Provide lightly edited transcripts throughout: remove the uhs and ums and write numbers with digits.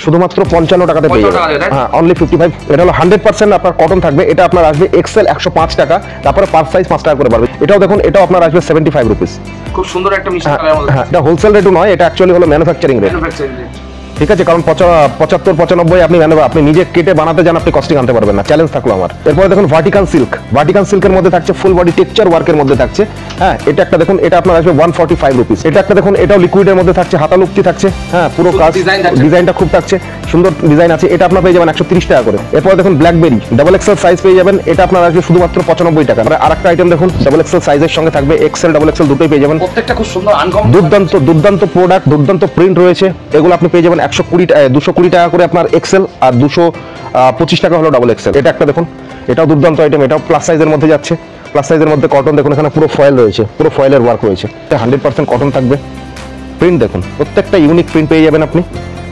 শুধুমাত্র 55 টাকাতে পেয়ে যাবেন। হ্যাঁ, অনলি 55। এটা হলো 100% আপনার কটন থাকবে। এটা আপনার আসবে এক্সেল 105 টাকা, তারপরে পার সাইজ 5 টাকা করে বাড়বে। এটাও দেখুন, এটাও আপনার আসবে 75 রুপিস। খুব সুন্দর একটা মিষ্টি কালার মধ্যে। হ্যাঁ, এটা হোলসেল রেটও নয়, এটা অ্যাকচুয়ালি হলো ম্যানুফ্যাকচারিং রেট। ঠিক আছে, কারণ 75-95 আপনি নিজে কেটে বানাতে যান, আপনি কস্টিং আনতে পারবেন না, চ্যালেঞ্জ থাকলো আমার। এরপরে দেখুন ভার্টিকাল সিল্ক। ভার্টিকাল সিল্কের মধ্যে থাকছে ফুল বডি টেক্সচার ওয়ার্কের মধ্যে থাকছে। হ্যাঁ, এটা একটা দেখুন, এটা আপনার আসবে 145 রুপিস। এটা একটা দেখুন, এটাও লিকুইডের মধ্যে থাকছে, হাতা লুকতি থাকছে। হ্যাঁ, পুরো কাজ ডিজাইনটা খুব থাকছে, সুন্দর ডিজাইন আছে। এটা আপনার পেয়ে যাবেন 130 টাকা করে। এরপরে দেখুন ব্ল্যাকবেরি ডাবল এক্সেল সাইজ পেয়ে যাবেন। এটা আপনার আসবে শুধুমাত্র 95 টাকা। আর আরেকটা আইটেম দেখুন, ডাবল এক্সেল সাইজের সঙ্গে থাকবে, এক্সেল ডাবল এক্সেল দুটোই পেয়ে যাবেন। প্রত্যেকটা খুব সুন্দর আনকমন, দুর্দান্ত প্রোডাক্ট, দুর্দান্ত প্রিন্ট রয়েছে। এগুলো আপনি পেয়ে যাবেন 220 টাকা করে আপনার এক্সেল, আর 225 টাকা হলো ডাবল এক্সেল। এটা একটা দেখুন, এটাও দুর্দান্ত আইটেম, এটাও প্লাস সাইজের মধ্যে যাচ্ছে। প্লাস সাইজের মধ্যে কটন দেখুন, এখানে পুরো ফয়েল রয়েছে, পুরো ফয়েলের ওয়ার্ক রয়েছে। 100% কটন থাকবে। প্রিন্ট দেখুন, প্রত্যেকটা ইউনিক প্রিন্ট পেয়ে যাবেন আপনি।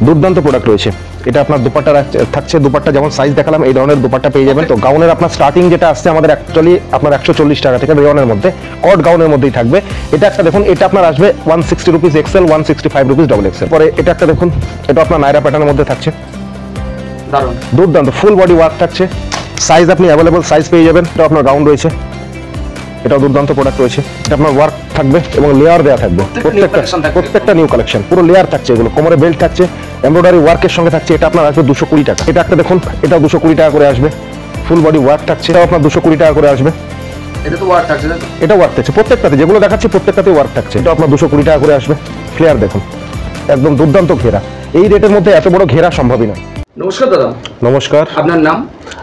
দুর্দান্ত প্রোডাক্ট রয়েছে। এটা আপনার দুপাট্টা থাকছে, দুপাট্টা যেমন সাইজ দেখালাম এই ধরনের দুপাট্টা পেয়ে যাবেন। তো গাউনের আপনার স্টার্টিং যেটা আসছে আমাদের অ্যাকচুয়ালি আপনার 140 টাকা থেকে রেয়নের মধ্যে, কট গাউনের মধ্যেই থাকবে। এটা একটা দেখুন, এটা আপনার আসবে 160 rupees XL, 165 rupees double XL. পরে এটা একটা দেখুন, এটা আপনার নায়রা প্যাটার্নের মধ্যে থাকছে, দারুণ দুর্দান্ত ফুল বডি ওয়ার্ক থাকছে। সাইজ আপনি অ্যাভেলেবল সাইজ পেয়ে যাবেন। এটা আপনার গাউন রয়েছে, এটাও দুর্দান্ত প্রোডাক্ট রয়েছে। এটা আপনার ওয়ার্ক থাকবে এবং লেয়ার দেওয়া থাকবে, প্রত্যেকটা নিউ কালেকশন, পুরো লেয়ার থাকছে। এগুলো কোমরে বেল্ট থাকছে, এমব্রয়ডারি ওয়ার্কের সঙ্গে থাকছে। এটা আপনার আসবে 220 টাকা। এটা একটা দেখুন, এটাও 220 টাকা করে আসবে। ফুল বডি ওয়ার্ক থাকছে, এটাও আপনার 220 টাকা করে আসবে। এটা তো ওয়ার্ক থাকছে, এটা ওয়ার্ক থাকছে প্রত্যেকটাতে, যেগুলো দেখাচ্ছি প্রত্যেকটাতে ওয়ার্ক থাকছে। এটা আপনার 220 টাকা করে আসবে। ফ্লেয়ার দেখুন, একদম দুর্দান্ত ঘেরা। এই রেটের মধ্যে এত বড় ঘেরা সম্ভবই নয়। নমস্কার দাদা। নমস্কার, আপনার নাম?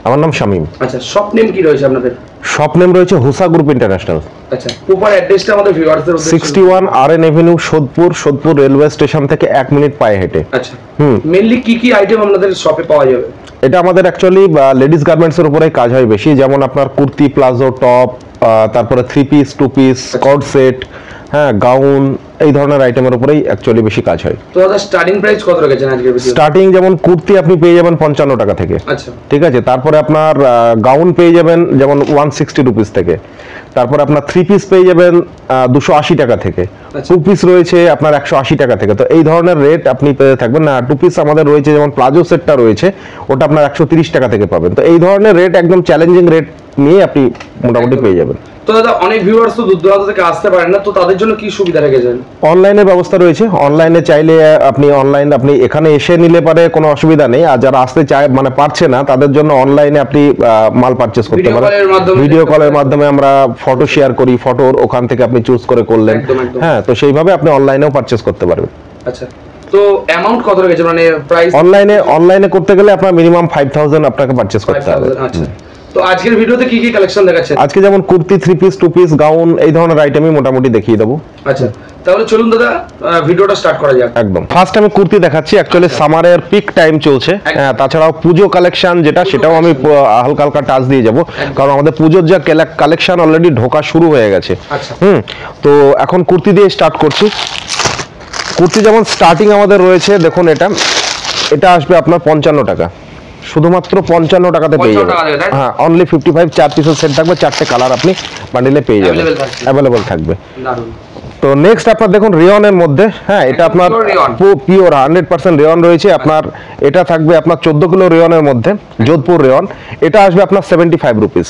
আমার নাম শামীম। আচ্ছা, শপ নেম কি রয়েছে আপনাদের? শপ নেম রয়েছে হুসা গ্রুপ ইন্টারন্যাশনাল। আচ্ছা, প্রপার অ্যাড্রেসটা আমাদের ভিউয়ারদের উদ্দেশ্যে। 61 R Avenue, Sodepur railway station থেকে 1 মিনিট পায়ে হেঁটে। আচ্ছা, মেইনলি কি কি আইটেম আপনাদের শপে পাওয়া যাবে? এটা আমাদের অ্যাকচুয়ালি লেডিস গার্মেন্টস এর উপরে কাজ হয় বেশি, যেমন আপনার কুর্তি, প্লাজো, টপ, তারপরে 3 পিস, 2 পিস, কর্ড সেট, হ্যাঁ, গাউন, এই ধরনের আইটেমের উপরেই অ্যাকচুয়ালি বেশি কাজ হয়। তো দাদা স্টার্টিং প্রাইস কত রেখেছেন আজকের ভিডিও? স্টার্টিং যেমন কুর্তি আপনি পেয়ে যাবেন 55 টাকা থেকে। আচ্ছা, ঠিক আছে। তারপরে আপনার গাউন পেয়ে যাবেন যেমন 160 রুপিস থেকে। তারপর আপনার 3 পিস পেয়ে যাবেন 280 টাকা থেকে। 2 পিস রয়েছে আপনার 180 টাকা থেকে। তো এই ধরনের রেট আপনি পেয়ে থাকবেন না। 2 পিস আমাদের রয়েছে, যেমন প্লাজো সেটটা রয়েছে, ওটা আপনার 130 টাকা থেকে পাবেন। তো এই ধরনের রেট, একদম চ্যালেঞ্জিং রেট নিয়ে আপনি মোটামুটি পেয়ে যাবেন। তো দাদা অনেক ভিউয়ার্স তো দূর দূরান্ত থেকে আসতে পারেন না, তো তাদের জন্য কি সুবিধা রেখেছেন? অনলাইনের ব্যবস্থা রয়েছে। অনলাইনে চাইলে আপনি এখানে এসে নিলে পারে, কোনো অসুবিধা নেই। আর যারা আসতে চায় মানে পারছে না, তাদের জন্য অনলাইনে আপনি মাল পারচেজ করতে পারেন। ভিডিও কলের মাধ্যমে আমরা ফটো শেয়ার করি, ফটোর ওখান থেকে আপনি চুজ করে করলেন। হ্যাঁ, তো সেইভাবে আপনি অনলাইনেও পারচেজ করতে পারবেন। আচ্ছা, তো অ্যামাউন্ট কত রেখেছেন মানে প্রাইস? অনলাইনে করতে গেলে আপনার মিনিমাম 5000 আপনাকে পারচেজ করতে হবে। আচ্ছা, তো আজকের ভিডিওতে কি কি কালেকশন দেখাচ্ছেন? আজকে যেমন কুর্তি, 3 পিস, 2 পিস, গাউন, এই ধরনের আইটেমই মোটামুটি দেখিয়ে দেবো। আচ্ছা, তাহলে চলুন দাদা ভিডিওটা স্টার্ট করা যাক। একদম। ফার্স্ট আমি কুর্তি দেখাচ্ছি। অ্যাকচুয়ালি সামারের পিক টাইম চলছে। হ্যাঁ, তাছাড়াও পুজো কালেকশন যেটা, সেটাও আমি হালকা হালকা টাচ দিয়ে যাব, কারণ আমাদের পুজোর যা কালেকশন অলরেডি ঢোকা শুরু হয়ে গেছে। আচ্ছা, তো এখন কুর্তি দিয়ে স্টার্ট করছি। কুর্তি যেমন স্টার্টিং আমাদের রয়েছে, দেখুন এটা আসবে আপনার 55 টাকা, শুধুমাত্র 55 টাকাতে পেয়ে যাবেন। হ্যাঁ, অনলি 55, 4 পিসের সেট থাকবে, 4টে কালার আপনি বান্ডিলে পেয়ে যাবেন, অ্যাভেলেবল থাকবে। তো নেক্সট আপনার দেখুন রেয়নের মধ্যে। হ্যাঁ, এটা আপনার পিওর 100% রেয়ন রয়েছে আপনার। এটা থাকবে আপনার 14 কিলো রেয়নের মধ্যে, যোধপুর রেয়ন। এটা আসবে আপনার 75 রুপিস,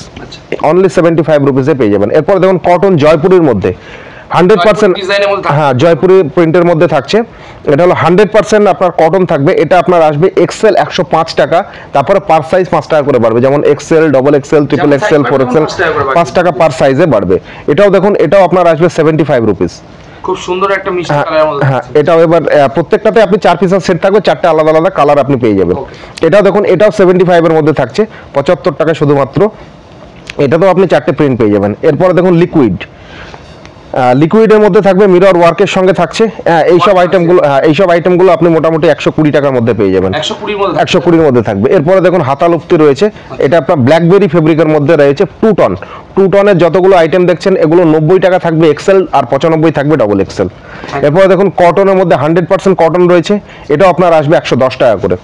অনলি 75 রুপিসে পেয়ে যাবেন। এরপর দেখুন কটন জয়পুরের মধ্যে 100%, হ্যাঁ, জয়পুরি প্রিন্টের মধ্যে থাকছে। এটা হলো 100% আপনার কটন থাকবে। এটা আপনার আসবে এক্সেল 105 টাকা, তারপরে পার সাইজ 5 টাকা করে বাড়বে, যেমন XL, double XL, triple XL, 4XL 5 টাকা পার সাইজে বাড়বে। এটাও দেখুন, এটাও আপনার আসবে 75 রুপিস। খুব সুন্দর একটা মিষ্টি কালারের মধ্যে। হ্যাঁ, এটাও এবার প্রত্যেকটাতে আপনি 4 পিসের সেট থাকবে, 4টে আলাদা আলাদা কালার আপনি পেয়ে যাবেন। এটাও দেখুন, এটাও 75 এর মধ্যে থাকছে, 75 টাকা শুধুমাত্র। এটাতেও আপনি 4টে প্রিন্ট পেয়ে যাবেন। এরপরে দেখুন লিকুইডের মধ্যে থাকবে, মিরর ওয়ার্কের সঙ্গে থাকছে। এইসব আইটেমগুলো আপনি মোটামুটি 120 টাকার মধ্যে পেয়ে যাবেন। 120 মধ্যে থাকবে। এরপরে দেখুন হাতা লুপ্তি রয়েছে। এটা আপনার ব্ল্যাকবেরি ফেব্রিকের মধ্যে রয়েছে, 2 টনের যতগুলো আইটেম দেখছেন, এগুলো 90 টাকা থাকবে এক্সেল, আর 95 থাকবে ডবল এক্সেল। এরপরে দেখুন কটনের মধ্যে 100% কটন রয়েছে, এটাও আপনার আসবে 110 টাকা করে।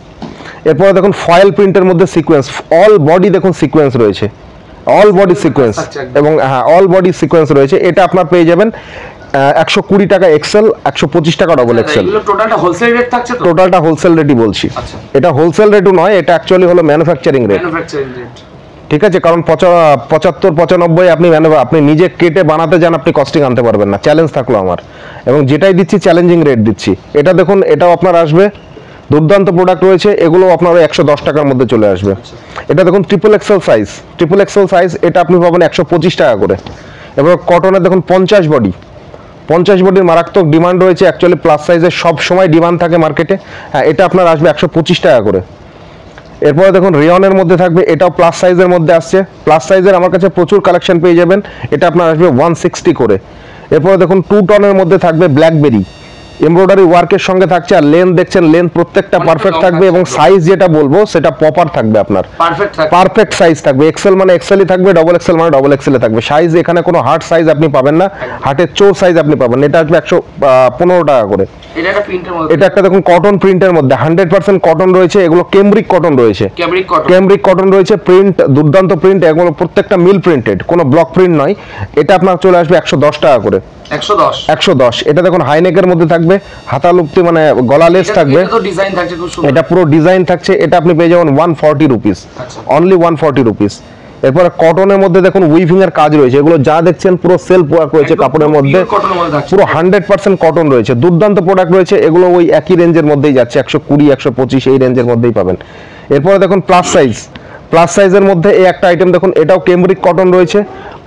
এরপরে দেখুন ফয়েল প্রিন্টের মধ্যে সিকোয়েন্স, অল বডি দেখুন সিকোয়েন্স রয়েছে, অল বডি সিকোয়েন্স, এবং হ্যাঁ, অল বডি সিকোয়েন্স রয়েছে। এটা আপনার পেয়ে যাবেন 120 টাকা এক্সেল, 125 টাকা ডবল এক্সেল। এগুলো টোটালটা হোলসেল রেট থাকছে তো? টোটালটা হোলসেল রেটই বলছি। আচ্ছা, এটা হোলসেল রেটও নয়, এটা অ্যাকচুয়ালি হলো ম্যানুফ্যাকচারিং রেট। ম্যানুফ্যাকচারিং রেট, ঠিক আছে, কারণ 75-95 আপনি নিজে কেটে বানাতে যান, আপনি কস্টিং আনতে পারবেন না। চ্যালেঞ্জ থাকলো আমার, এবং যেটাই দিচ্ছি চ্যালেঞ্জিং রেট দিচ্ছি। এটা দেখুন, এটাও আপনার আসবে, দুর্দান্ত প্রোডাক্ট রয়েছে, এগুলো আপনার 110 টাকার মধ্যে চলে আসবে। এটা দেখুন ট্রিপল এক্সেল সাইজ, এটা আপনি পাবেন 125 টাকা করে। এবার কটনের দেখুন 50 বডির মারাত্মক ডিমান্ড রয়েছে। অ্যাকচুয়ালি প্লাস সাইজের সব সময় ডিমান্ড থাকে মার্কেটে। হ্যাঁ, এটা আপনার আসবে 125 টাকা করে। এরপরে দেখুন রেয়নের মধ্যে থাকবে, এটাও প্লাস সাইজের মধ্যে আসছে। প্লাস সাইজের আমার কাছে প্রচুর কালেকশন পেয়ে যাবেন। এটা আপনার আসবে 160 করে। এরপরে দেখুন 2 টনের মধ্যে থাকবে ব্ল্যাকবেরি, এমব্রয়ডারি ওয়ার্কের সঙ্গে থাকছে। আর লেন্থ দেখছেন, লেন্থ প্রত্যেকটা পারফেক্ট থাকবে, এবং সাইজ যেটা বলবো সেটা প্রপার থাকবে, আপনার পারফেক্ট সাইজ থাকবে। এক্সেল মানে এক্সেলই থাকবে, ডবল এক্সেল মানে ডবল এক্সেলে থাকবে। সাইজ এখানে কোনো হার্ট সাইজ আপনি পাবেন না, হার্টের চোর সাইজ আপনি পাবেন। এটা আসবে 115 টাকা করে। এটা একটা দেখুন কটন প্রিন্টের মধ্যে 100% কটন রয়েছে। এগুলো কেমব্রিক কটন রয়েছে, প্রিন্ট দুর্দান্ত প্রিন্ট। এগুলো প্রত্যেকটা মিল প্রিন্টেড, কোনো ব্লক প্রিন্ট নয়। এটা আপনার চলে আসবে 110 টাকা করে। 110। এটা দেখুন হাইনেকের মধ্যে থাকবে, হাতা লুপ্তি মানে গলা লেস থাকবে। এটা পুরো ডিজাইন থাকছে। এটা আপনি পেয়ে যাবেন 140 রুপিস, অনলি 140 রুপিস। এরপরে কটনের মধ্যে দেখুন উইভিং এর কাজ রয়েছে। এগুলো যা দেখছেন পুরো সেলফ ওয়ার্ক রয়েছে কাপড়ের মধ্যে, পুরো 100% কটন রয়েছে। দুর্দান্ত প্রোডাক্ট রয়েছে। এগুলো ওই একই রেঞ্জের মধ্যেই যাচ্ছে, 120, 125 এই রেঞ্জের মধ্যেই পাবেন। এরপরে দেখুন প্লাস সাইজের মধ্যে এই একটা আইটেম দেখুন, এটাও কেমব্রিক কটন রয়েছে,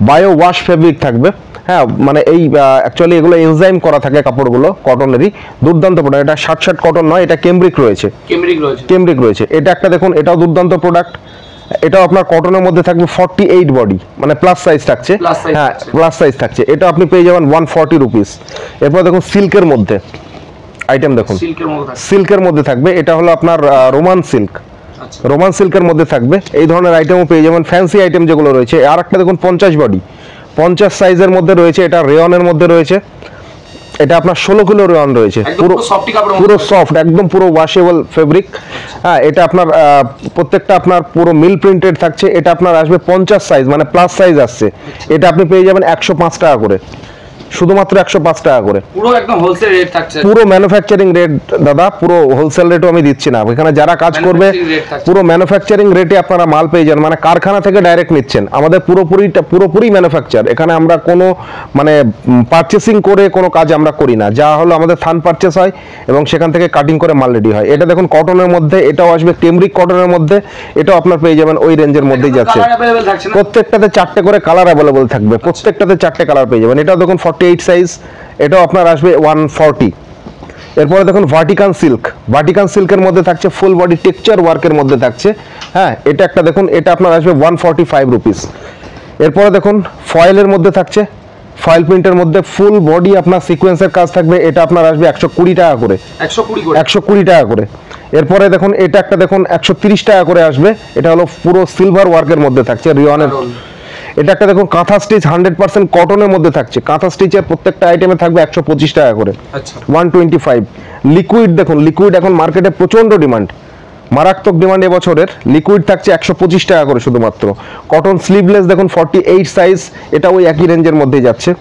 বায়ো ওয়াশ ফেব্রিক থাকবে। হ্যাঁ, মানে এই অ্যাকচুয়ালি এগুলো এনজাইম করা থাকে কাপড়গুলো, কটনেরই। দুর্দান্ত প্রোডাক্ট। এটা শার্ট কটন নয়, এটা কেমব্রিক রয়েছে। এটা একটা দেখুন, এটাও দুর্দান্ত প্রোডাক্ট। এটাও আপনার কটনের মধ্যে থাকবে 48 বডি, মানে প্লাস সাইজ থাকছে। হ্যাঁ, প্লাস সাইজ থাকছে। এটা আপনি পেয়ে যাবেন 140 রুপিস। এরপর দেখুন সিল্কের মধ্যে আইটেম, দেখুন সিল্কের মধ্যে থাকবে। এটা হলো আপনার রোমান সিল্কের মধ্যে থাকবে। এই ধরনের আইটেমও পেয়ে যাবেন, ফ্যান্সি আইটেম যেগুলো রয়েছে। আর একটা দেখুন 50 বডি, 50 সাইজের মধ্যে রয়েছে। এটা রেয়নের মধ্যে রয়েছে। এটা আপনার 16 কিলো রেয়ন রয়েছে, পুরো সফট, একদম পুরো ওয়াশেবল ফেব্রিক। হ্যাঁ, এটা আপনার প্রত্যেকটা আপনার পুরো মিল প্রিন্টেড থাকছে। এটা আপনার আসবে 50 সাইজ, মানে প্লাস সাইজ আসছে। এটা আপনি পেয়ে যাবেন 105 টাকা করে, শুধুমাত্র 105 টাকা করে। পুরো একদম হোলসেল রেট থাকছে, পুরো ম্যানুফ্যাকচারিং রেট দাদা, পুরো হোলসেল রেটও আমি দিচ্ছি না। এখানে যারা কাজ করবে পুরো ম্যানুফ্যাকচারিং রেটে আপনারা মাল পেয়ে যান, মানে কারখানা থেকে ডাইরেক্ট নিচ্ছেন। আমাদের পুরোপুরি ম্যানুফ্যাকচার। এখানে আমরা কোনো মানে পারচেসিং করে কোনো কাজ আমরা করি না। যা হলো আমাদের থান পারচেস হয় এবং সেখান থেকে কাটিং করে মাল রেডি হয়। এটা দেখুন কটনের মধ্যে, এটাও আসবে কেমব্রিক কটনের মধ্যে। এটাও আপনার পেয়ে যাবেন ওই রেঞ্জের মধ্যেই যাচ্ছে। প্রত্যেকটাতে 4টে করে কালার অ্যাভেলেবল থাকবে, প্রত্যেকটাতে 4টে কালার পেয়ে যাবেন। এটাও দেখুন 48 সাইজ, এটাও আপনার আসবে 140। এরপরে দেখুন ভার্টিকান সিল্কের মধ্যে থাকছে, ফুল বডি টেক্সচার ওয়ার্কের মধ্যে থাকছে। হ্যাঁ, এটা একটা দেখুন, এটা আপনার আসবে 145 রুপিস। এরপরে দেখুন ফয়েলের মধ্যে থাকছে, ফয়েল প্রিন্টের মধ্যে ফুল বডি আপনার সিকোয়েন্সের কাজ থাকবে। এটা আপনার আসবে 120 টাকা করে, 120 টাকা করে। এরপরে দেখুন এটা একটা দেখুন 130 টাকা করে আসবে। এটা হলো পুরো সিলভার ওয়ার্কের মধ্যে থাকছে, রিয়নের। এটা একটা দেখুন কাঁথা স্টিচ 100% কটনের মধ্যে থাকছে। কাঁথা স্টিচের প্রত্যেকটা আইটেমে থাকবে 125 টাকা করে, 125। লিকুইড দেখুন, লিকুইড এখন মার্কেটে প্রচন্ড ডিমান্ড, মারাত্মক ডিমান্ড এবছরের। লিকুইড থাকছে 125 টাকা করে শুধুমাত্র। কটন স্লিভলেস দেখুন 48 সাইজ, এটা ওই একই রেঞ্জের মধ্যেই যাচ্ছে।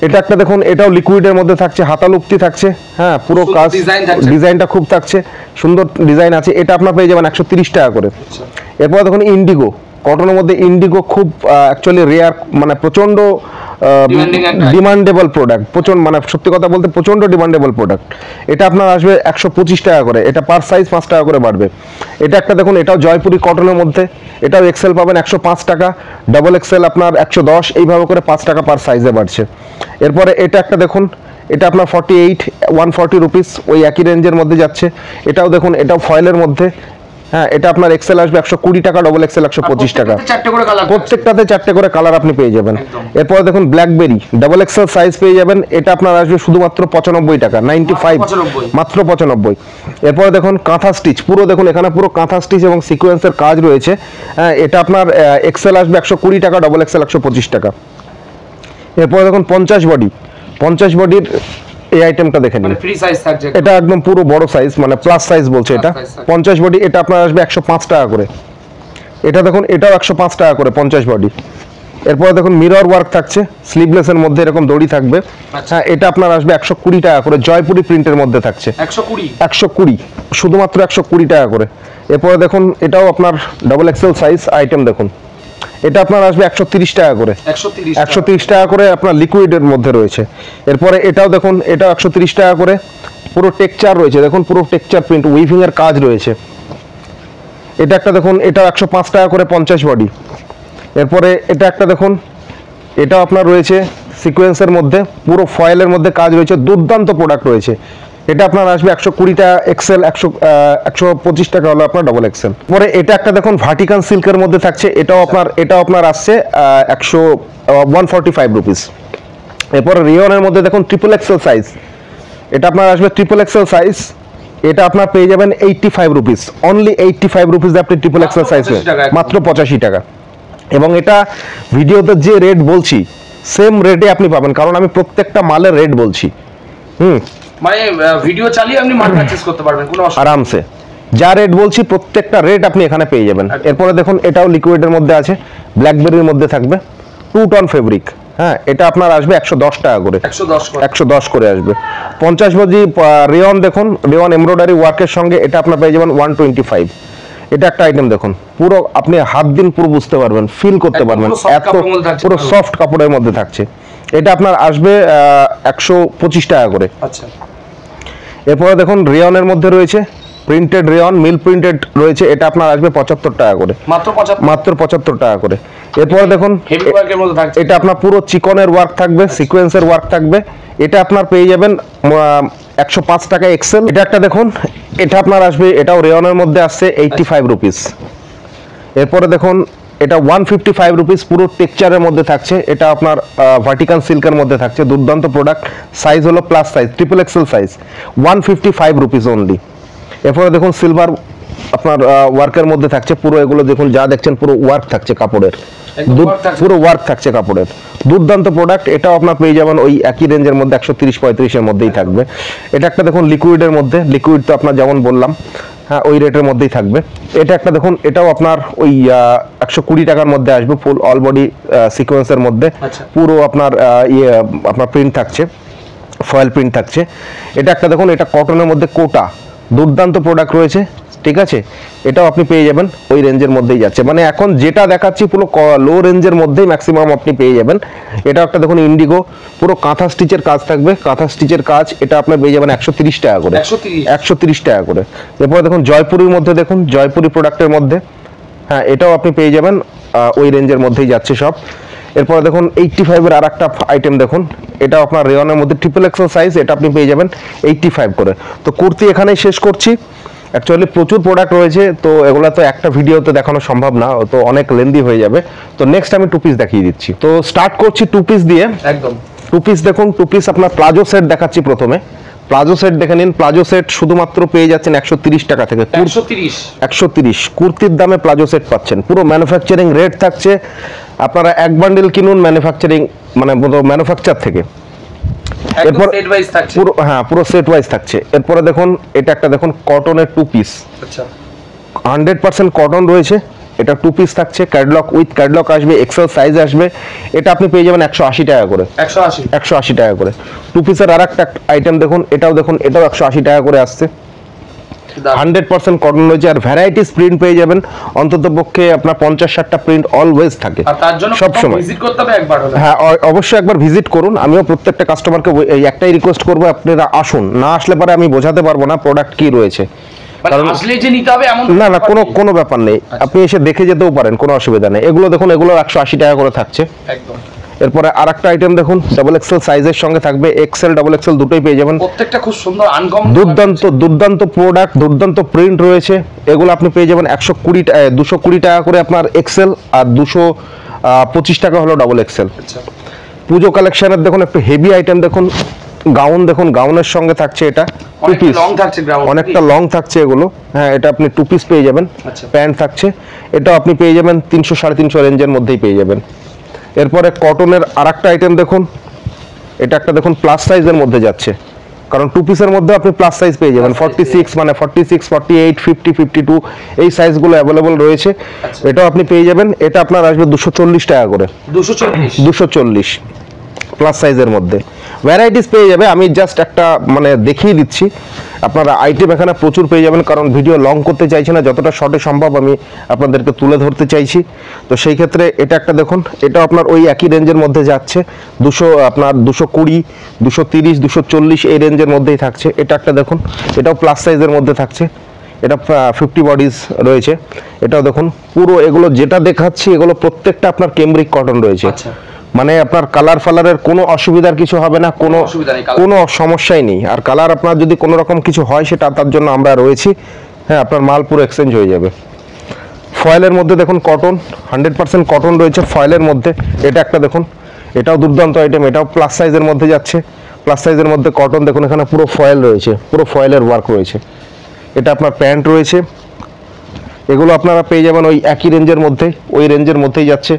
এটা একটা দেখুন, এটাও লিকুইডের মধ্যে থাকছে, হাতা লুপ্তি থাকছে। হ্যাঁ, পুরো কাজ ডিজাইনটা খুব থাকছে, সুন্দর ডিজাইন আছে। এটা আপনার পেয়ে যাবেন 130 টাকা করে। এরপর দেখুন ইন্ডিগো, কটনের মধ্যে ইন্ডিগো খুব অ্যাকচুয়ালি রেয়ার, মানে প্রচন্ড ডিমান্ডেবল প্রোডাক্ট, মানে সত্যি কথা বলতে প্রচন্ড ডিমান্ডেবল প্রোডাক্ট। এটা আপনার আসবে 125 টাকা করে। এটা পার সাইজ 5 টাকা করে বাড়বে। এটা একটা দেখুন, এটাও জয়পুরি কটনের মধ্যে। এটাও এক্সেল পাবেন 105 টাকা, ডাবল এক্সেল আপনার 110, এইভাবে করে 5 টাকা পার সাইজে বাড়ছে। এরপরে এটা একটা দেখুন, এটা আপনার 140 রুপিস, ওই একই রেঞ্জের মধ্যে যাচ্ছে। এটাও দেখুন, এটাও ফয়েলের মধ্যে। হ্যাঁ, এটা আপনার এক্সেল আসবে 120 টাকা, ডবল এক্সেল 125 টাকা। প্রত্যেকটাতে 4টে করে কালার আপনি পেয়ে যাবেন। এরপর দেখুন ব্ল্যাকবেরি ডাবল এক্সেল সাইজ পেয়ে যাবেন। এটা আপনার আসবে শুধুমাত্র 95 টাকা, 95, মাত্র 95। এরপর দেখুন কাঁথা স্টিচ, পুরো দেখুন এখানে পুরো কাঁথা স্টিচ এবং সিকোয়েন্সের কাজ রয়েছে। হ্যাঁ, এটা আপনার এক্সেল আসবে 120 টাকা, ডবল এক্সেল 125 টাকা। এরপর দেখুন 50 বডির এই আইটেমটা দেখে নিন, ফ্রি সাইজ থাকছে। এটা একদম পুরো বড় সাইজ, মানে প্লাস সাইজ বলছে এটা। 50 বডি, এটা আপনার আসবে 105 টাকা করে। এটা দেখুন, এটাও 105 টাকা করে 50 বডি। এরপরে দেখুন মিরর ওয়ার্ক থাকছে, স্লিভলেসের মধ্যে এরকম দড়ি থাকবে। হ্যাঁ, এটা আপনার আসবে 120 টাকা করে, জয়পুরি প্রিন্টের মধ্যে থাকছে। 120 শুধুমাত্র 120 টাকা করে। এরপরে দেখুন এটাও আপনার ডাবল এক্সেল সাইজ আইটেম, দেখুন এটা আপনার আসবে 130 টাকা করে। 130 টাকা করে আপনার লিকুইডের মধ্যে রয়েছে। এরপরে এটাও দেখুন, এটাও 130 টাকা করে, পুরো টেক্সচার রয়েছে, দেখুন পুরো টেক্সচার প্রিন্ট, উইভিং এর কাজ রয়েছে। এটা একটা দেখুন, এটা 105 টাকা করে 50 বডি। এরপরে এটা একটা দেখুন, এটা আপনার রয়েছে সিকোয়েন্সের মধ্যে, পুরো ফয়েলের মধ্যে কাজ রয়েছে, দুর্দান্ত প্রোডাক্ট রয়েছে। এটা আপনার আসবে 120 টাকা এক্সেল, 125 টাকা হলো আপনার ডবল এক্সেল। পরে এটা একটা দেখুন ভাটিকান সিল্কের মধ্যে থাকছে, এটাও আপনার আসছে 145 রুপিস। এরপরে রিয়নের মধ্যে দেখুন ট্রিপল এক্সেল সাইজ, এটা আপনার আসবে ট্রিপল এক্সেল সাইজ, এটা আপনার পেয়ে যাবেন 85 রুপিস, অনলি 85 রুপিস আপনি ট্রিপল এক্সেল সাইজ, মাত্র 85 টাকা। এবং এটা ভিডিওতে যে রেট বলছি সেম রেটে আপনি পাবেন, কারণ আমি প্রত্যেকটা মালের রেট বলছি। মানে ভিডিও চালিয়ে আপনি মাল পারচেজ করতে পারবেন কোনো আরামসে, যা রেট বলছি প্রত্যেকটা রেট আপনি এখানে পেয়ে যাবেন। এরপরে দেখুন এটাও লিকুইডের মধ্যে আছে, ব্ল্যাকবেরির মধ্যে থাকবে, 2 টন ফেব্রিক। হ্যাঁ, এটা আপনার আসবে 110 টাকা করে, 110 করে আসবে। 50 বডি রেয়ন, দেখুন রেয়ন এমব্রয়ডারি ওয়ার্কের সঙ্গে এটা আপনার পেয়ে যাবেন 125। এটা একটা আইটেম দেখুন, পুরো আপনি হাত দিন পুরো বুঝতে পারবেন, ফিল করতে পারবেন, এত পুরো সফট কাপড়ের মধ্যে থাকছে। এটা আপনার আসবে 125 টাকা করে। আচ্ছা, এরপরে দেখুন রেয়নের মধ্যে রয়েছে প্রিন্টেড রেয়ন, মিল প্রিন্টেড রয়েছে, এটা আপনার আসবে 75 টাকা করে, মাত্র 75 টাকা করে। এরপরে দেখুন এটা আপনার পুরো চিকনের ওয়ার্ক থাকবে, সিকোয়েন্সের ওয়ার্ক থাকবে, এটা আপনার পেয়ে যাবেন 105 টাকা এক্সেল। এটা একটা দেখুন, এটা আপনার আসবে, এটাও রেয়নের মধ্যে আসছে 85 রুপিস। এরপরে দেখুন এটা 155 রুপিস, পুরো টেক্সচারের মধ্যে থাকছে, এটা আপনার ভার্টিকান সিল্কের মধ্যে থাকছে, দুর্দান্ত প্রোডাক্ট। সাইজ হলো plus size, triple XL size, 155 rupees only. এরপরে দেখুন সিলভার আপনার ওয়ার্কের মধ্যে থাকছে, পুরো এগুলো দেখুন যা দেখছেন পুরো ওয়ার্ক থাকছে কাপড়ের, পুরো ওয়ার্ক থাকছে কাপড়ের, দুর্দান্ত প্রোডাক্ট। এটাও আপনার পেয়ে যাবেন ওই একই রেঞ্জের মধ্যে, 130-35 এর মধ্যেই থাকবে। এটা একটা দেখুন লিকুইডের মধ্যে, লিকুইড তো আপনার যেমন বললাম, হ্যাঁ ওই রেটের মধ্যেই থাকবে। এটা একটা দেখুন, এটাও আপনার ওই 120 টাকার মধ্যে আসবে, ফুল অল বডি সিকোয়েন্সের মধ্যে, পুরো আপনার আপনার প্রিন্ট থাকছে, ফয়েল প্রিন্ট থাকছে। এটা একটা দেখুন, এটা কটনের মধ্যে কোটা, দুর্দান্ত প্রোডাক্ট রয়েছে, ঠিক আছে। এটাও আপনি পেয়ে যাবেন ওই রেঞ্জের মধ্যেই যাচ্ছে, মানে এখন যেটা দেখাচ্ছি পুরো লো রেঞ্জের মধ্যেই ম্যাক্সিমাম আপনি পেয়ে যাবেন। এটা একটা দেখুন ইন্ডিগো, পুরো কাঁথা স্টিচের কাজ থাকবে, কাঁথা স্টিচের কাজ, এটা আপনার পেয়ে যাবেন 130 টাকা করে, 130 টাকা করে। এরপরে দেখুন জয়পুরির মধ্যে, দেখুন জয়পুরি প্রোডাক্টের মধ্যে, হ্যাঁ এটাও আপনি পেয়ে যাবেন ওই রেঞ্জের মধ্যেই যাচ্ছে সব। এরপরে দেখুন 85 এর আর একটা আইটেম দেখুন, এটা আপনার রেয়নের মধ্যে ট্রিপল এক্সেল সাইজ, এটা আপনি পেয়ে যাবেন 85 করে। তো কুর্তি এখানেই শেষ করছি, অ্যাকচুয়ালি প্রচুর প্রোডাক্ট রয়েছে, তো এগুলো তো একটা ভিডিওতে দেখানো সম্ভব না, তো অনেক লেন্দি হয়ে যাবে। তো নেক্সট আমি টু পিস দেখিয়ে দিচ্ছি। তো স্টার্ট করছি টু পিস দিয়ে, একদম টু পিস দেখুন, টু পিস আপনার প্লাজো সেট দেখাচ্ছি প্রথমে। প্লাজো সেট দেখে নিন, প্লাজো সেট শুধুমাত্র পেয়ে যাচ্ছেন 130 টাকা থেকে, 130 কুর্তির দামে প্লাজো সেট পাচ্ছেন, পুরো ম্যানুফ্যাকচারিং রেট থাকছে। আপনারা এক বান্ডেল কিনুন ম্যানুফ্যাকচারিং, মানে ম্যানুফ্যাকচার থেকে, এরপর পুরো হ্যাঁ পুরো সেট ওয়াইজ থাকছে। এরপরে দেখুন এটা একটা দেখুন কটনের টু পিস, আচ্ছা 100% কটন রয়েছে, এটা টু পিস থাকছে, ক্যাটলগ উইথ ক্যাটলগ আসবে, এক্সেল সাইজ আসবে, এটা আপনি পেয়ে যাবেন 180 টাকা করে, 180 টাকা করে। টু পিসের আর একটা আইটেম দেখুন, এটাও দেখুন, এটাও 180 টাকা করে আসছে, 100% কটন রয়েছে, আর ভ্যারাইটিস প্রিন্ট পেয়ে যাবেন, অন্তত পক্ষে আপনার 50-60টা প্রিন্ট অলওয়েজ থাকে, আর তার জন্য সব সময় ভিজিট করতে হবে একবার হলে। হ্যাঁ অবশ্যই একবার ভিজিট করুন। আমিও প্রত্যেকটা কাস্টমারকে একটাই রিকোয়েস্ট করব, আপনারা আসুন, না আসলে পরে আমি বোঝাতে পারবো না প্রোডাক্ট কি রয়েছে, কারণ আসলে যে নিতে হবে এমন না, কোনো ব্যাপার নেই, আপনি এসে দেখে যেতেও পারেন, কোনো অসুবিধা নেই। এগুলো দেখুন, এগুলো 180 টাকা করে থাকছে একদম। এরপরে আরেকটা আইটেম দেখুন, ডাবল এক্সেল সাইজের সঙ্গে থাকবে, এক্সেল ডাবল এক্সেল দুটোই পেয়ে যাবেন, প্রত্যেকটা খুব সুন্দর আনকমন, দুর্দান্ত প্রোডাক্ট, দুর্দান্ত প্রিন্ট রয়েছে। এগুলো আপনি পেয়ে যাবেন 220 টাকা করে আপনার এক্সেল, আর 225 টাকা হলো ডাবল এক্সেল। পুজো কালেকশনের দেখুন একটু হেভি আইটেম দেখুন, গাউন দেখুন, গাউনের সঙ্গে থাকছে, এটা টু পিস, অনেকটা লং থাকছে এগুলো, হ্যাঁ এটা আপনি টু পিস পেয়ে যাবেন, প্যান্ট থাকছে, এটাও আপনি পেয়ে যাবেন 300-350 রেঞ্জের মধ্যেই পেয়ে যাবেন। এরপরে কটনের আরেকটা আইটেম দেখুন, এটা একটা দেখুন প্লাস সাইজের মধ্যে যাচ্ছে, কারণ টু পিসের মধ্যে আপনি প্লাস সাইজ পেয়ে যাবেন, 46 মানে 46, 48, 50, 52 এই সাইজগুলো অ্যাভেলেবল রয়েছে। এটাও আপনি পেয়ে যাবেন। এটা আপনার আসবে 240 টাকা করে, 240 প্লাস সাইজের মধ্যে। ভ্যারাইটিস পেয়ে যাবে, আমি জাস্ট একটা মানে দেখিয়ে দিচ্ছি। আপনারা আইটেম এখানে প্রচুর পেয়ে যাবেন, কারণ ভিডিও লং করতে চাইছি না, যতটা শর্টে সম্ভব আমি আপনাদেরকে তুলে ধরতে চাইছি। তো সেই ক্ষেত্রে এটা একটা দেখুন, এটা আপনার ওই একই রেঞ্জের মধ্যে যাচ্ছে, 220, 230, 240 এই রেঞ্জের মধ্যেই থাকছে। এটা একটা দেখুন, এটাও প্লাস সাইজের মধ্যে থাকছে, এটা 50 বডিজ রয়েছে। এটাও দেখুন, পুরো এগুলো যেটা দেখাচ্ছি এগুলো প্রত্যেকটা আপনার কেমব্রিক কটন রয়েছে। মানে আপনার কালার ফালারের কোনো অসুবিধার কিছু হবে না, কোনো সমস্যাই নেই। আর কালার আপনার যদি কোনো রকম কিছু হয় সেটা তার জন্য আমরা রয়েছি। হ্যাঁ, আপনার মাল পুরো এক্সচেঞ্জ হয়ে যাবে। ফয়েলের মধ্যে দেখুন কটন, 100% কটন রয়েছে ফয়েলের মধ্যে। এটা একটা দেখুন, এটাও দুর্দান্ত আইটেম, এটাও প্লাস সাইজের মধ্যে যাচ্ছে। প্লাস সাইজের মধ্যে কটন দেখুন, এখানে পুরো ফয়েল রয়েছে, পুরো ফয়েলের ওয়ার্ক রয়েছে। এটা আপনার প্যান্ট রয়েছে, এগুলো আপনারা পেয়ে যাবেন ওই একই রেঞ্জের মধ্যে, ওই রেঞ্জের মধ্যেই যাচ্ছে।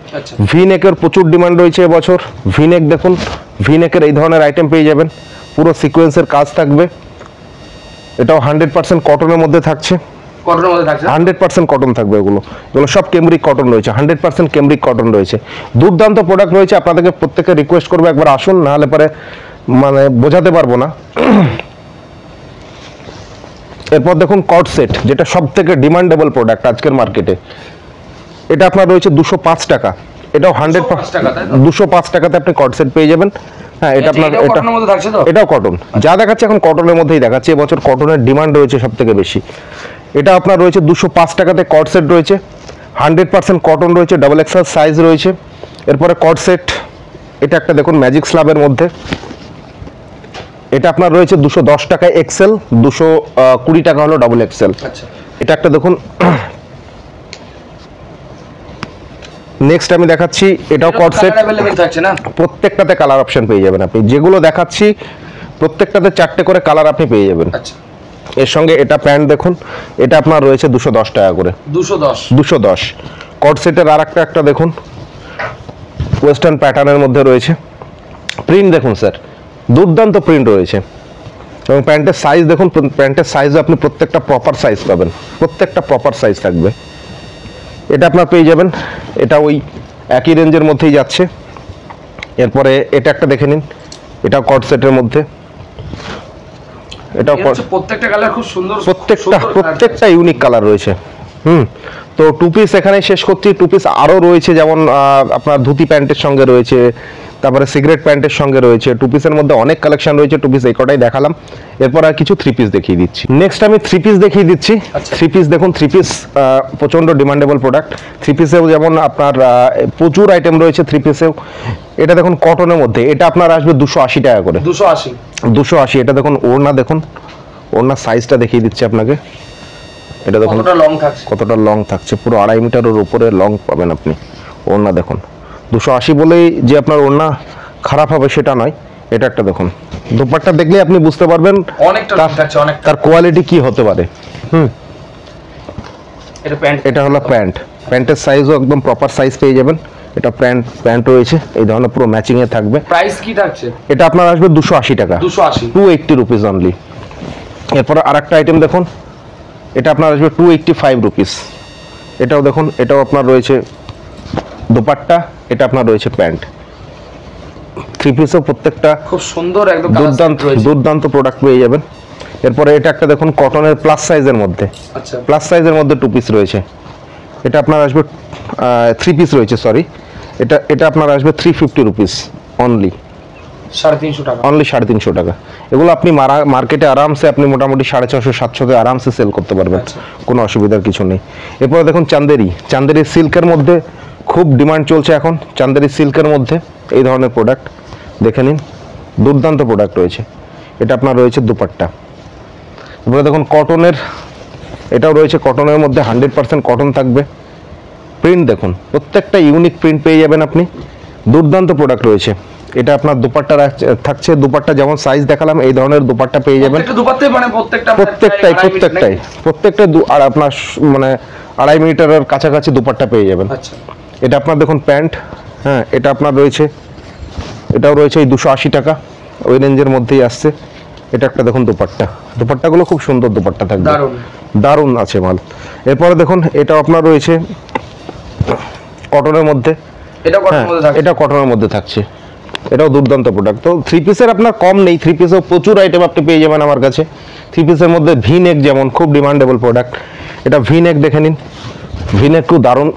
ভিনেকের প্রচুর ডিমান্ড রয়েছে এবছর। ভিনেক দেখুন, ভিনেকের এই ধরনের আইটেম পেয়ে যাবেন, পুরো সিকোয়েন্সের কাজ থাকবে। এটাও 100% কটনের মধ্যে থাকছে, 100% কটন থাকবে। এগুলো সব কেমব্রিক কটন রয়েছে, 100% কেমব্রিক কটন রয়েছে। দুর্দান্ত প্রোডাক্ট রয়েছে। আপনাদেরকে প্রত্যেককে রিকোয়েস্ট করবো একবার আসুন, নাহলে পরে মানে বোঝাতে পারবো না। এরপর দেখুন কট সেট, যেটা সব থেকে ডিমান্ডেবল প্রোডাক্ট আজকের মার্কেটে। এটা আপনার রয়েছে 205 টাকা। এটাও 205 টাকাতে আপনি কট সেট পেয়ে যাবেন। হ্যাঁ, এটা আপনার এটাও কটন। যা দেখাচ্ছে এখন কটনের মধ্যেই দেখাচ্ছে, এবছর কটনের ডিমান্ড রয়েছে সব থেকে বেশি। এটা আপনার রয়েছে 205 টাকাতে কট সেট রয়েছে, 100% কটন রয়েছে, ডাবল এক্সেল সাইজ রয়েছে। এরপরে কট সেট, এটা একটা দেখুন ম্যাজিক স্ল্যাবের মধ্যে। এটা আপনার রয়েছে 210 টাকা এক্সেল, 220 টাকা হলো ডাবল এক্সেল। এটা একটা দেখুন। নেক্সট আমি দেখাচ্ছি, এটাও কট সেট, প্রত্যেকটাতে কালার অপশন পেয়ে যাবেন আপনি। যেগুলো দেখাচ্ছি প্রত্যেকটাতে 4টে করে কালার আপনি পেয়ে যাবেন। এর সঙ্গে এটা প্যান্ট দেখুন, এটা আপনার রয়েছে 210 টাকা করে, 210। কট সেটের আর একটা দেখুন, ওয়েস্টার্ন প্যাটার্নের মধ্যে রয়েছে। প্রিন্ট দেখুন স্যার, দুর্দান্ত প্রিন্ট রয়েছে। এবং প্যান্টের সাইজ দেখুন, প্যান্টের সাইজও আপনি প্রত্যেকটা প্রপার সাইজ পাবেন, প্রত্যেকটা প্রপার সাইজ থাকবে। এটা আপনার পেয়ে যাবেন, এটা ওই একই রেঞ্জের মধ্যেই যাচ্ছে। এরপরে এটা একটা দেখে নিন, এটাও কট সেটের মধ্যে। এটাও প্রত্যেকটা কালার খুব সুন্দর, প্রত্যেকটা ইউনিক কালার রয়েছে। তো টু পিস এখানে শেষ করছি। টু পিস আরও রয়েছে, যেমন আপনার ধুতি প্যান্টের সঙ্গে রয়েছে, তারপরে সিগারেট প্যান্টের সঙ্গে রয়েছে। টু পিসের মধ্যে অনেক কালেকশন রয়েছে। টু পিস এই কটাই দেখালাম, এরপর আর কিছু থ্রি পিস দেখিয়ে দিচ্ছি। নেক্সট আমি থ্রি পিস দেখিয়ে দিচ্ছি। থ্রি পিস দেখুন, থ্রি পিস প্রচণ্ড ডিমান্ডেবল প্রোডাক্ট। থ্রি পিসেও যেমন আপনার প্রচুর আইটেম রয়েছে থ্রি পিসেও। এটা দেখুন কটনের মধ্যে, এটা আপনার আসবে 280 টাকা করে, 280। এটা দেখুন ওড়না, দেখুন ওড়নার সাইজটা দেখিয়ে দিচ্ছি আপনাকে। এটা দেখুন কতটা লং থাকছে, পুরো 2.5 মিটারের উপরে লং পাবেন আপনি। ওড়না দেখুন, 280 বলেই যে আপনার ওড়না খারাপ হবে সেটা নয়। এটা একটা দেখুন, দোপাট্টা দেখলে আপনি বুঝতে পারবেন তার কোয়ালিটি কি হতে পারে। এটা হলো প্যান্ট, প্যান্টের সাইজও একদম প্রপার সাইজ পেয়ে যাবেন। এটা প্যান্ট রয়েছে এই ধরনের, পুরো ম্যাচিং এ থাকবে। প্রাইস কি থাকছে? এটা আপনার আসবে 280 টাকা, 280 রুপিস অনলি। এরপর আরেকটা আইটেম দেখুন, এটা আপনার আসবে 285 রুপিস। এটাও দেখুন, এটাও আপনার রয়েছে দোপাট্টা, এটা আপনার রয়েছে প্যান্ট। থ্রি পিসও প্রত্যেকটা খুব সুন্দর, একদম দুর্দান্ত প্রোডাক্ট পেয়ে যাবেন। এরপরে এটা একটা দেখুন কটনের প্লাস সাইজের মধ্যে, প্লাস সাইজের মধ্যে টু পিস রয়েছে। এটা আপনার আসবে থ্রি পিস রয়েছে, সরি, এটা আপনার আসবে 350 রুপিস অনলি, 350 টাকা, অনলি 350 টাকা। এগুলো আপনি মার্কেটে আরামসে আপনি মোটামুটি 650-700 আরামসে সেল করতে পারবেন, কোনো অসুবিধার কিছু নেই। এরপরে দেখুন চান্দেরি সিল্কের মধ্যে খুব ডিমান্ড চলছে এখন। চান্দেরি সিল্কের মধ্যে এই ধরনের প্রোডাক্ট দেখে নিন, দুর্দান্ত প্রোডাক্ট রয়েছে। এটা আপনার রয়েছে দুপাট্টা। এরপরে দেখুন কটনের, এটাও রয়েছে কটনের মধ্যে, 100% কটন থাকবে। প্রিন্ট দেখুন, প্রত্যেকটা ইউনিক প্রিন্ট পেয়ে যাবেন আপনি, দুর্দান্ত প্রোডাক্ট রয়েছে। এটা আপনার দুপাট্টা থাকছে, দুপাট্টা যেমন সাইজ দেখালাম এই ধরনের দুপাট্টা পেয়ে যাবেন। প্রত্যেকটা আর আপনার মানে 2.5 মিটারের কাছাকাছি দুপাট্টা পেয়ে যাবেন। এটা আপনার দেখুন প্যান্ট, হ্যাঁ এটা আপনার রয়েছে, এটাও রয়েছে এই 280 টাকা, ওই রেঞ্জের মধ্যেই আসছে। এটা একটা দেখুন দুপাট্টা, দুপাট্টাগুলো খুব সুন্দর দুপাট্টা থাকবে, দারুন দারুণ আছে মাল। এরপরে দেখুন এটা আপনার রয়েছে কটনের মধ্যে, এটা কটনের হ্যাঁ মধ্যে থাকছে। এটা কটনের মধ্যে থাকছে, এটাও দুর্দান্ত প্রোডাক্ট। তো থ্রি পিসের আপনার কম নেই, থ্রি পিসেও প্রচুর আইটেম আপনি পেয়ে যাবেন আমার কাছে। থ্রি পিসের মধ্যে ভি নেক যেমন খুব ডিমান্ডেবল প্রোডাক্ট, এটা ভি নেক দেখে নিন, ভি নেক খুব দারুণ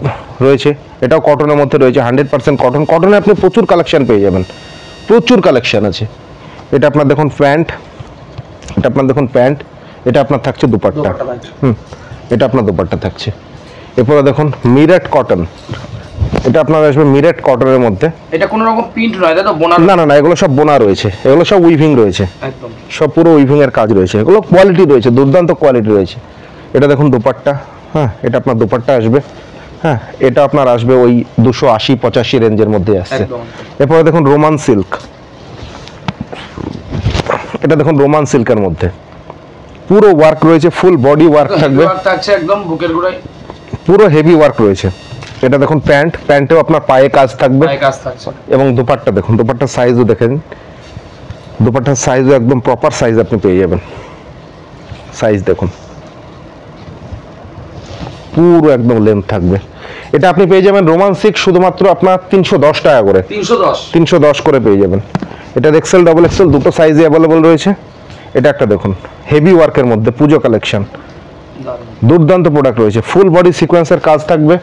রয়েছে, এটাও কটনের মধ্যে রয়েছে, 100% কটন। কটনে আপনি প্রচুর কালেকশন পেয়ে যাবেন, প্রচুর কালেকশন আছে। এটা আপনার দেখুন প্যান্ট, এটা আপনার দেখুন প্যান্ট, এটা আপনার থাকছে দুপাট্টা, দুপাট্টা থাকছে। এটা আপনার দুপাট্টা থাকছে। এরপরে দেখুন মিরেট কটন, এটা আপনার আসবে মিরেট কটনের মধ্যে। এটা কোনো রকম প্রিন্ট নয়, তাই তো? বোনা না না না, এগুলো সব বোনা রয়েছে, এগুলো সব উইভিং রয়েছে, একদম। সব পুরো উইভিং এর কাজ রয়েছে, এগুলো কোয়ালিটি রয়েছে, দুর্দান্ত কোয়ালিটি রয়েছে। এটা দেখুন দুপাট্টা, হ্যাঁ এটা আপনার দুপাট্টা আসবে, হ্যাঁ এটা আপনার আসবে ওই 280-85 রেঞ্জের মধ্যে আসছে। একদম। এরপরে দেখুন রোমান সিল্ক, এটা দেখুন রোমান সিল্কের মধ্যে পুরো ওয়ার্ক রয়েছে, ফুল বডি ওয়ার্ক থাকবে, ওয়ার্ক থাকছে একদম বুকের গোড়ায়, পুরো হেভি ওয়ার্ক রয়েছে। এটা দেখুন প্যান্ট, প্যান্টেও আপনার পায়ে কাজ থাকবে, পায়ে কাজ থাকছে। এবং দুপাট্টা দেখুন, দুপাট্টার সাইজও দেখেন, দুপাট্টার সাইজও একদম প্রপার সাইজ আপনি পেয়ে যাবেন। সাইজ দেখুন পুরো একদম লেন্থ থাকবে। এটা আপনি পেয়ে যাবেন রোমান সিল্ক শুধুমাত্র আপনার 310 টাকা করে, 310। 310 করে পেয়ে যাবেন। এটা এক্সেল ডাবল এক্সেল দুটো সাইজে অ্যাভেলেবল রয়েছে। এটা একটা দেখুন হেভি ওয়ার্কের মধ্যে পুজো কালেকশন, দারুন। দুর্দান্ত প্রোডাক্ট রয়েছে, ফুল বডি সিকোয়েন্সের কাজ থাকবে।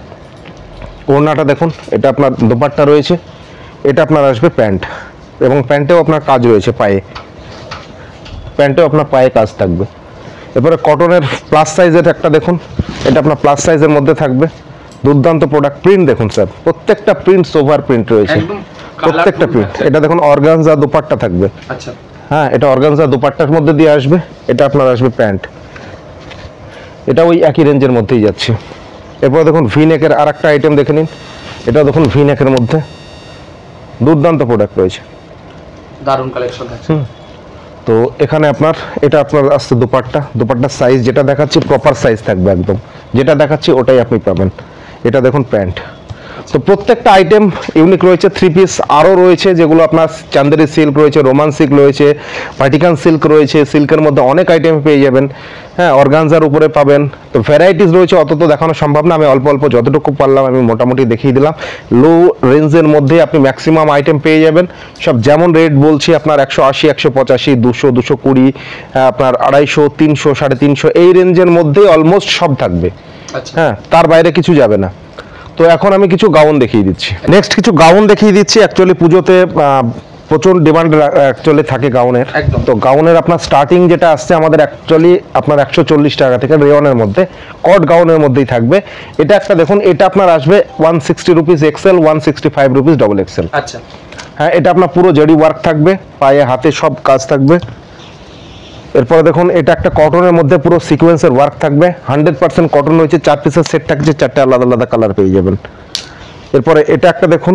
ওড়নাটা দেখুন, এটা আপনার দুপাট্টা রয়েছে, এটা আপনার আসবে প্যান্ট, এবং প্যান্টেও আপনার কাজ রয়েছে পায়ে, প্যান্টেও আপনার পায়ে কাজ থাকবে। এরপরে কটনের প্লাস সাইজের একটা দেখুন, এটা আপনার প্লাস সাইজের মধ্যে থাকবে, দুর্দান্ত প্রোডাক্ট। প্রিন্ট দেখুন স্যার, প্রত্যেকটা প্রিন্ট সোভার প্রিন্ট রয়েছে, একদম প্রত্যেকটা প্রিন্ট। এটা দেখুন অর্গানজা দুপাট্টা থাকবে, আচ্ছা। হ্যাঁ এটা অর্গানজা দুপাট্টার মধ্যে দিয়ে আসবে। এটা আপনার আসবে প্যান্ট, এটা ওই একই রেঞ্জের মধ্যেই যাচ্ছে। এরপর দেখুন ভি নেকের আর একটা আইটেম দেখে নিন, এটা দেখুন ভি নেকের মধ্যে দুর্দান্ত প্রোডাক্ট রয়েছে। দারুন কালেকশন থাকছে। তো এখানে আপনার এটা আপনার আসছে দুপাট্টা, দুপাট্টার সাইজ যেটা দেখাচ্ছি প্রপার সাইজ থাকবে একদম, যেটা দেখাচ্ছি ওটাই আপনি পাবেন। এটা দেখুন প্যান্ট। তো প্রত্যেকটা আইটেম ইউনিক রয়েছে। থ্রি পিস আরও রয়েছে যেগুলো আপনার চান্দেরি সিল্ক রয়েছে, রোমান সিল্ক রয়েছে, ভাটিকান সিল্ক রয়েছে, সিল্কের মধ্যে অনেক আইটেম পেয়ে যাবেন, হ্যাঁ অর্গানজার উপরে পাবেন। তো ভ্যারাইটিস রয়েছে, অত তো দেখানো সম্ভব না, আমি অল্প অল্প যতটুকু পারলাম আমি মোটামুটি দেখিয়ে দিলাম। লো রেঞ্জের মধ্যে আপনি ম্যাক্সিমাম আইটেম পেয়ে যাবেন, সব যেমন রেট বলছি আপনার 180, 185, 200, 220, আপনার 250, 300, 350 এই রেঞ্জের মধ্যে অলমোস্ট সব থাকবে, আচ্ছা। হ্যাঁ তার বাইরে কিছু যাবে না। তো এখন আমি কিছু গাউন দেখিয়ে দিচ্ছি, নেক্সট কিছু গাউন দেখিয়ে দিচ্ছি। অ্যাকচুয়ালি পুজোতে প্রচুর ডিমান্ড অ্যাকচুয়ালি থাকে গাউনের। একদম। তো গাউনের আপনার স্টার্টিং যেটা আসছে আমাদের অ্যাকচুয়ালি আপনার 140 টাকা থেকে রেয়নের মধ্যে, কট গাউনের মধ্যেই থাকবে। এটা একটা দেখুন, এটা আপনার আসবে 160 রুপিস এক্সেল, 165 রুপিস ডবল এক্সেল। আচ্ছা। হ্যাঁ এটা আপনার পুরো জরি ওয়ার্ক থাকবে, পায়ে হাতে সব কাজ থাকবে। এরপরে দেখুন এটা একটা কটনের মধ্যে পুরো সিকোয়েন্সের ওয়ার্ক থাকবে, 100% কটন রয়েছে, 4 পিসের সেট থাকছে, 4টে আলাদা আলাদা কালার পেয়ে যাবেন। এরপরে এটা একটা দেখুন,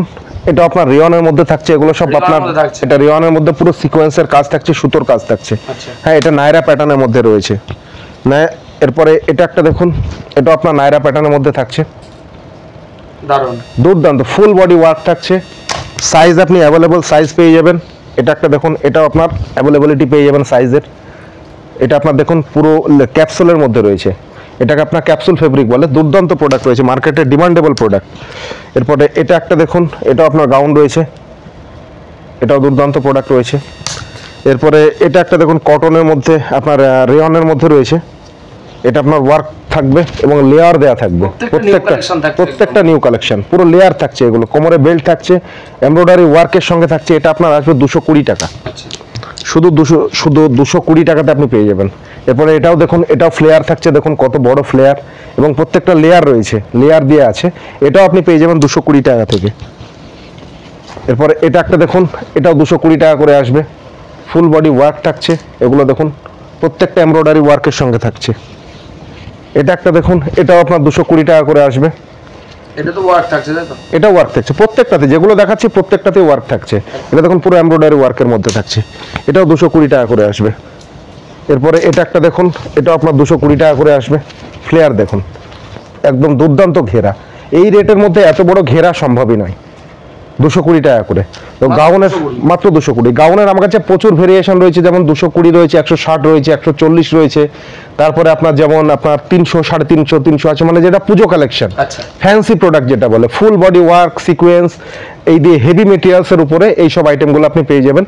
এটা আপনার রিয়নের মধ্যে থাকছে, এগুলো সব রিয়নের আপনার, মধ্যে থাকছে। এটা রিয়নের মধ্যে পুরো সিকোয়েন্সের কাজ থাকছে, সুতোর কাজ থাকছে। আচ্ছা। হ্যাঁ এটা নায়রা প্যাটার্নের মধ্যে রয়েছে। এরপরে এটা একটা দেখুন, এটা আপনার নায়রা প্যাটার্নের মধ্যে থাকছে, দারুন। দুর্দান্ত ফুল বডি ওয়ার্ক থাকছে। সাইজ আপনি অ্যাভেলেবল সাইজ পেয়ে যাবেন। এটা একটা দেখুন, এটাও আপনার অ্যাভেলেবিলিটি পেয়ে যাবেন সাইজের। এটা আপনার দেখুন পুরো ক্যাপসুলের মধ্যে রয়েছে, এটাকে আপনার ক্যাপসুল ফেব্রিক বলে, দুর্দান্ত প্রোডাক্ট রয়েছে, মার্কেটে ডিমান্ডেবল প্রোডাক্ট। এরপরে এটা একটা দেখুন, এটাও আপনার গাউন রয়েছে, এটাও দুর্দান্ত প্রোডাক্ট রয়েছে। এরপরে এটা একটা দেখুন কটনের মধ্যে আপনার রেয়নের মধ্যে রয়েছে, এটা আপনার ওয়ার্ক থাকবে এবং লেয়ার দেয়া থাকবে, প্রত্যেকটা নিউ কালেকশন, পুরো লেয়ার থাকছে, এগুলো কোমরে বেল্ট থাকছে, এমব্রয়ডারি ওয়ার্কের সঙ্গে থাকছে। এটা আপনার আসবে 220 টাকা, আচ্ছা। শুধু 220 টাকাতে আপনি পেয়ে যাবেন। এরপরে এটাও দেখুন, এটাও ফ্লেয়ার থাকছে, দেখুন কত বড় ফ্লেয়ার, এবং প্রত্যেকটা লেয়ার রয়েছে, লেয়ার দিয়ে আছে, এটাও আপনি পেয়ে যাবেন 220 টাকা থেকে। এরপরে এটা একটা দেখুন, এটাও 220 টাকা করে আসবে, ফুল বডি ওয়ার্ক থাকছে, এগুলো দেখুন প্রত্যেকটা এমব্রয়ডারি ওয়ার্কের সঙ্গে থাকছে। এটা একটা দেখুন, এটাও আপনার 220 টাকা করে আসবে, এটা তো ওয়ার্ক থাকছে তাই তো? এটা ওয়ার্ক থাকছে প্রত্যেকটাতে, যেগুলো দেখাচ্ছি প্রত্যেকটাতেই ওয়ার্ক থাকছে। এটা দেখুন পুরো এমব্রয়ডারি ওয়ার্কের মধ্যে থাকছে, এটাও 220 টাকা করে আসবে। এরপরে এটা একটা দেখুন, এটাও আপনার 220 টাকা করে আসবে। ফ্লেয়ার দেখুন একদম দুর্দান্ত ঘেরা, এই রেটের মধ্যে এত বড় ঘেরা সম্ভবই নয়, 220 টাকা করে। তো গাউনের 220 মাত্র 220। গাউনের আমার কাছে প্রচুর ভেরিয়েশন রয়েছে, যেমন 220 রয়েছে, 160 রয়েছে, 140 রয়েছে, তারপরে আপনার যেমন আপনার 300, 350, 300 আছে, মানে যেটা পুজো কালেকশন, আচ্ছা ফ্যান্সি প্রোডাক্ট যেটা বলে, ফুল বডি ওয়ার্ক সিকোয়েন্স এই দিয়ে হেভি মেটেরিয়ালস এর উপরে এই সব আইটেমগুলো আপনি পেয়ে যাবেন।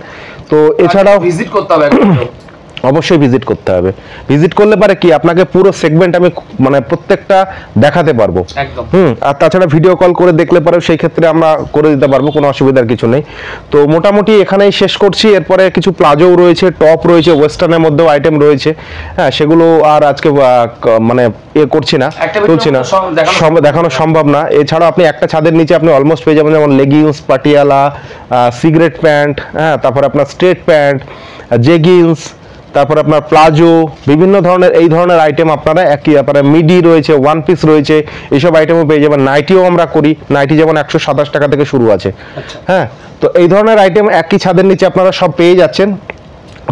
তো এছাড়াও ভিজিট করতে হবে একদম। অবশ্যই ভিজিট করতে হবে। ভিজিট করলে পারে কি আপনাকে পুরো সেগমেন্ট আমি মানে প্রত্যেকটা দেখাতে পারবো। একদম। আর তাছাড়া ভিডিও কল করে দেখলে পারে সেই ক্ষেত্রে আমরা করে দিতে পারবো, কোনো অসুবিধার কিছু নেই। তো মোটামুটি এখানেই শেষ করছি। এরপরে কিছু প্লাজোও রয়েছে, টপ রয়েছে, ওয়েস্টার্নের মধ্যেও আইটেম রয়েছে। হ্যাঁ, সেগুলো আর আজকে মানে করছি না, একটা তুলছি না, সব দেখানো দেখানো সম্ভব না। এছাড়াও আপনি একটা ছাদের নিচে আপনি অলমোস্ট পেয়ে যাবেন যেমন লেগিংস, পাটিয়ালা, সিগারেট প্যান্ট, হ্যাঁ, তারপরে আপনার স্ট্রেট প্যান্ট, জেগিংস, তারপর আপনার প্লাজো, বিভিন্ন ধরনের এই ধরনের আইটেম আপনারা একই ব্যাপারে, মিডি রয়েছে, ওয়ান পিস রয়েছে, এইসব আইটেমও পেয়ে যাবেন। নাইটিও আমরা করি, নাইটি যেমন 127 টাকা থেকে শুরু আছে। আচ্ছা। হ্যাঁ, তো এই ধরনের আইটেম একই ছাদের নিচে আপনারা সব পেয়ে যাচ্ছেন।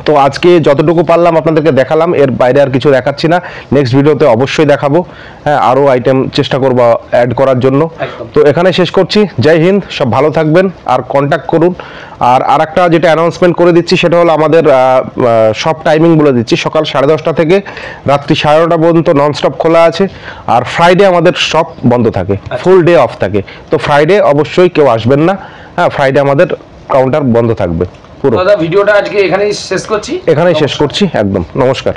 তো আজকে যতটুকু পারলাম আপনাদেরকে দেখালাম, এর বাইরে আর কিছু দেখাচ্ছি না। নেক্সট ভিডিওতে অবশ্যই দেখাবো, হ্যাঁ, আরও আইটেম চেষ্টা করবো অ্যাড করার জন্য। একদম। তো এখানে শেষ করছি। জয় হিন্দ, সব ভালো থাকবেন আর কন্ট্যাক্ট করুন। আর আরেকটা যেটা অ্যানাউন্সমেন্ট করে দিচ্ছি সেটা হলো আমাদের সব টাইমিং বলে দিচ্ছি। সকাল 10:30 থেকে রাত্রি 9:30 পর্যন্ত ননস্টপ খোলা আছে। আর ফ্রাইডে আমাদের শপ বন্ধ থাকে, ফুল ডে অফ থাকে। তো ফ্রাইডে অবশ্যই কেউ আসবেন না, হ্যাঁ, ফ্রাইডে আমাদের কাউন্টার বন্ধ থাকবে পুরো। দাদা ভিডিওটা আজকে এখানেই শেষ করছি। এখানেই শেষ করছি, একদম নমস্কার।